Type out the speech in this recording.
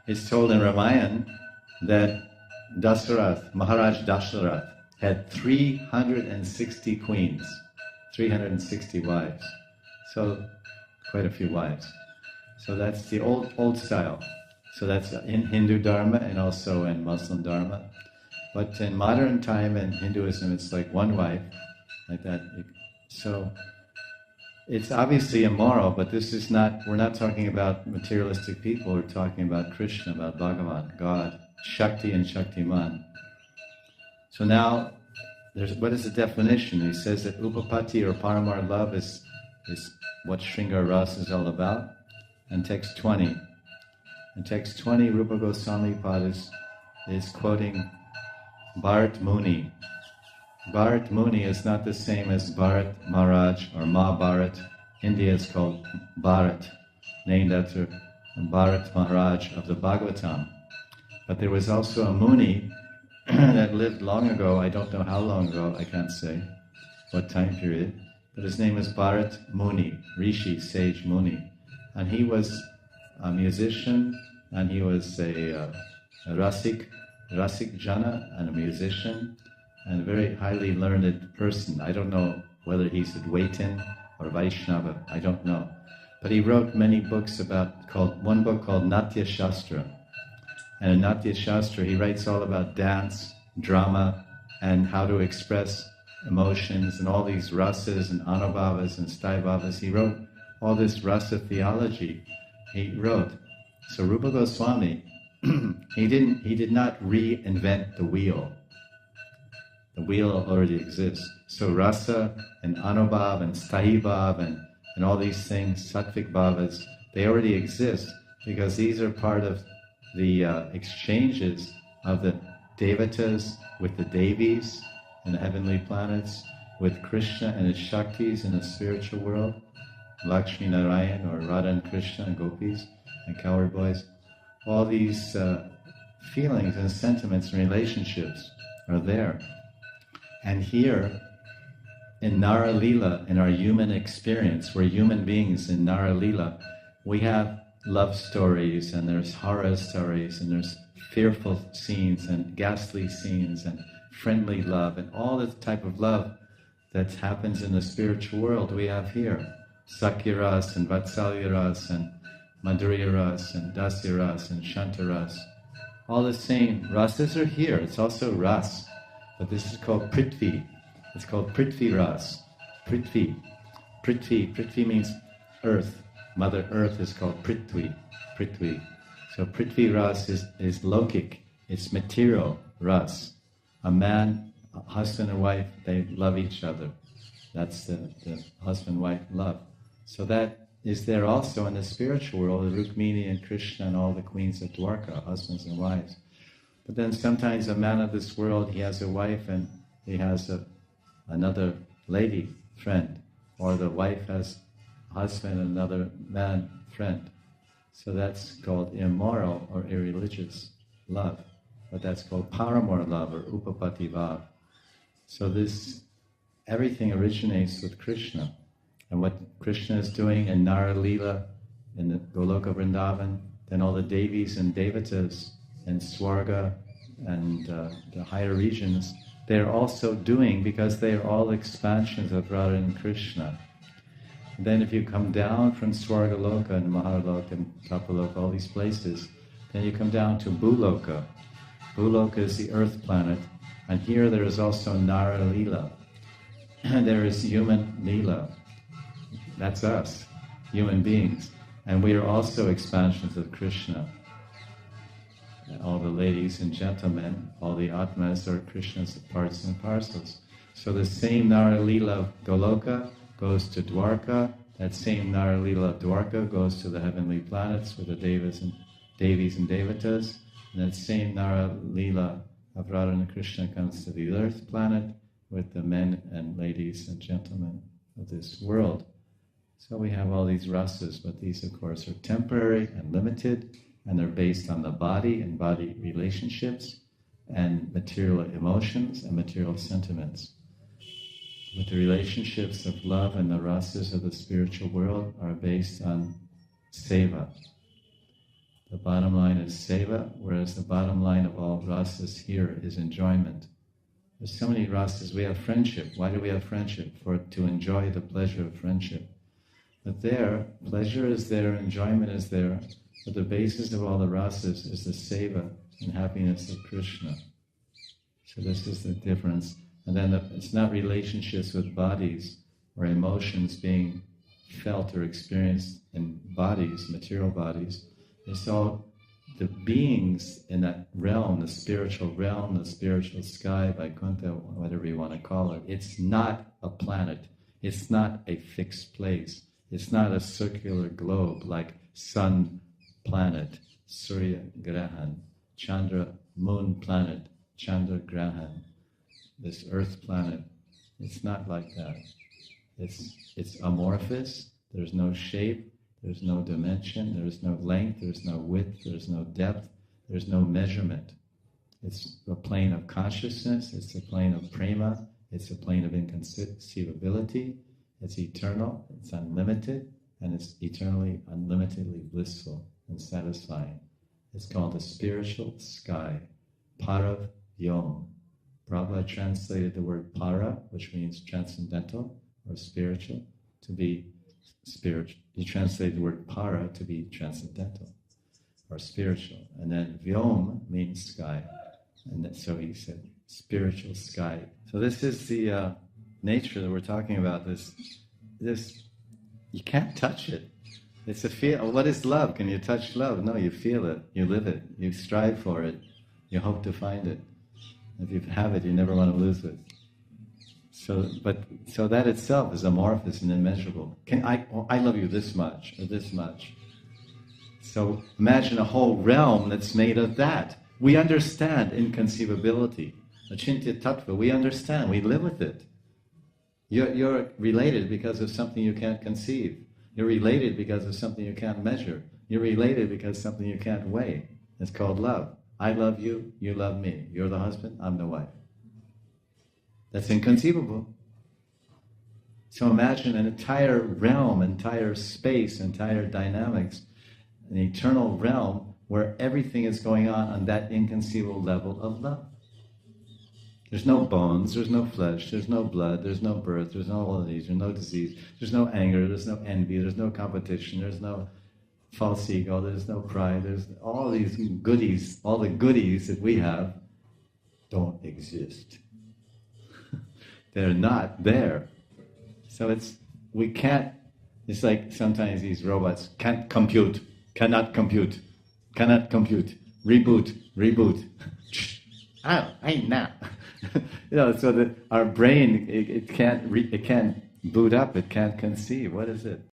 It's told in Ramayana that Maharaj Dasarath had 360 queens, 360 wives. So quite a few wives. So that's the old style. So that's in Hindu Dharma and also in Muslim Dharma. But in modern time in Hinduism, it's like one wife, like that. So it's obviously immoral, but this is not, we're not talking about materialistic people, we're talking about Krishna, about Bhagavan, God, Shakti and Shaktiman. So now, what is the definition? He says that Upapati or Paramar love is what Shringar Rasa is all about. And text 20. In text 20, Rupa Goswami Pad is quoting Bharat Muni. Bharat Muni is not the same as Bharat Maharaj or Mahabharat. India is called Bharat, named after Bharat Maharaj of the Bhagavatam. But there was also a Muni that lived long ago, I don't know how long ago, I can't say what time period, but his name is Bharat Muni, Rishi, sage Muni. And he was a musician, and he was a Rasik Jana, and a musician, and a very highly learned person. I don't know whether he's Advaitin or Vaishnava, I don't know. But he wrote many books one book called Natya Shastra. And in Natya Shastra, he writes all about dance, drama, and how to express emotions, and all these rasas and anubhavas and staibhavas. He wrote all this rasa theology. He wrote. So Rupa Goswami, he did not reinvent the wheel. The wheel already exists. So rasa and anubhav and sthaibhav and all these things, sattvic bhavas, they already exist because these are part of the exchanges of the devatas with the devis in the heavenly planets, with Krishna and his Shaktis in the spiritual world, Lakshmi Narayan or Radha and Krishna and gopis and cowherd boys. All these feelings and sentiments and relationships are there. And here, in Nara Lila, in our human experience, we're human beings in Nara Lila, we have love stories, and there's horror stories, and there's fearful scenes, and ghastly scenes, and friendly love, and all the type of love that happens in the spiritual world we have here. Sakya Ras, and Vatsalya Ras, and Madhurya Ras, and Dasya Ras, and Shanta Ras. All the same rasas are here. It's also Ras. But this is called Prithvi. It's called Prithvi Ras. Prithvi. Prithvi means earth. Mother Earth is called Prithvi. So Prithvi Ras is lokic. It's material Ras. A man, a husband and wife, they love each other. That's the husband-wife love. So that is there also in the spiritual world, Rukmini and Krishna and all the queens of Dwarka, husbands and wives. But then sometimes a man of this world, he has a wife and he has another lady friend, or the wife has a husband and another man friend. So that's called immoral or irreligious love. But that's called paramor love or upapati bhav. So everything originates with Krishna. And what Krishna is doing in Nara Lila, in the Goloka Vrindavan, then all the Devis and Devatas in Swarga and the higher regions, they're also doing because they are all expansions of Radha and Krishna. And then if you come down from Swarga Loka and Maharloka and Kapaloka, all these places, then you come down to Bhuloka. Bhuloka is the earth planet, and here there is also Nara Lila. And there is human Lila. That's us, human beings. And we are also expansions of Krishna. All the ladies and gentlemen, all the Atmas are Krishna's parts and parcels. So the same Nara Lila of Goloka goes to Dwarka. That same Nara Lila of Dwarka goes to the heavenly planets with the Devis and Devatas. And that same Nara Lila of Radha and Krishna comes to the earth planet with the men and ladies and gentlemen of this world. So we have all these rasas, but these, of course, are temporary and limited, and they're based on the body and body relationships and material emotions and material sentiments. But the relationships of love and the rasas of the spiritual world are based on seva. The bottom line is seva, whereas the bottom line of all rasas here is enjoyment. There's so many rasas. We have friendship. Why do we have friendship? To enjoy the pleasure of friendship. But there, pleasure is there, enjoyment is there, but the basis of all the rasas is the seva and happiness of Krishna. So this is the difference. And then it's not relationships with bodies or emotions being felt or experienced in bodies, material bodies. It's all the beings in that realm, the spiritual sky, Vaikuntha, whatever you want to call it. It's not a planet. It's not a fixed place. It's not a circular globe like sun planet, Surya Grahan, Chandra moon planet, Chandra Grahan, this earth planet. It's not like that. It's amorphous. There's no shape. There's no dimension, there's no length, there's no width, there's no depth, there's no measurement. It's a plane of consciousness, it's a plane of prema, it's a plane of inconceivability, it's eternal, it's unlimited, and it's eternally, unlimitedly blissful and satisfying. It's called the spiritual sky, Parav Yom. Prabhupada translated the word para, which means transcendental or spiritual, to be spiritual. He translated the word para to be transcendental or spiritual. And then vyom means sky. And so he said spiritual sky. So this is the nature that we're talking about. This you can't touch it. It's a feel. What is love? Can you touch love? No, you feel it. You live it. You strive for it. You hope to find it. If you have it, you never want to lose it. So that itself is amorphous and immeasurable. I love you this much or this much. So imagine a whole realm that's made of that. We understand inconceivability, achintya tattva. We understand. We live with it. You're related because of something you can't conceive. You're related because of something you can't measure. You're related because of something you can't weigh. It's called love. I love you. You love me. You're the husband. I'm the wife. That's inconceivable. So imagine an entire realm, entire space, entire dynamics, an eternal realm where everything is going on that inconceivable level of love. There's no bones, there's no flesh, there's no blood, there's no birth, there's no all of these, there's no disease, there's no anger, there's no envy, there's no competition, there's no false ego, there's no pride, there's all these goodies, all the goodies that we have don't exist. They're not there. So it's like sometimes these robots cannot compute, reboot. So that our brain, it can't boot up, it can't conceive. What is it?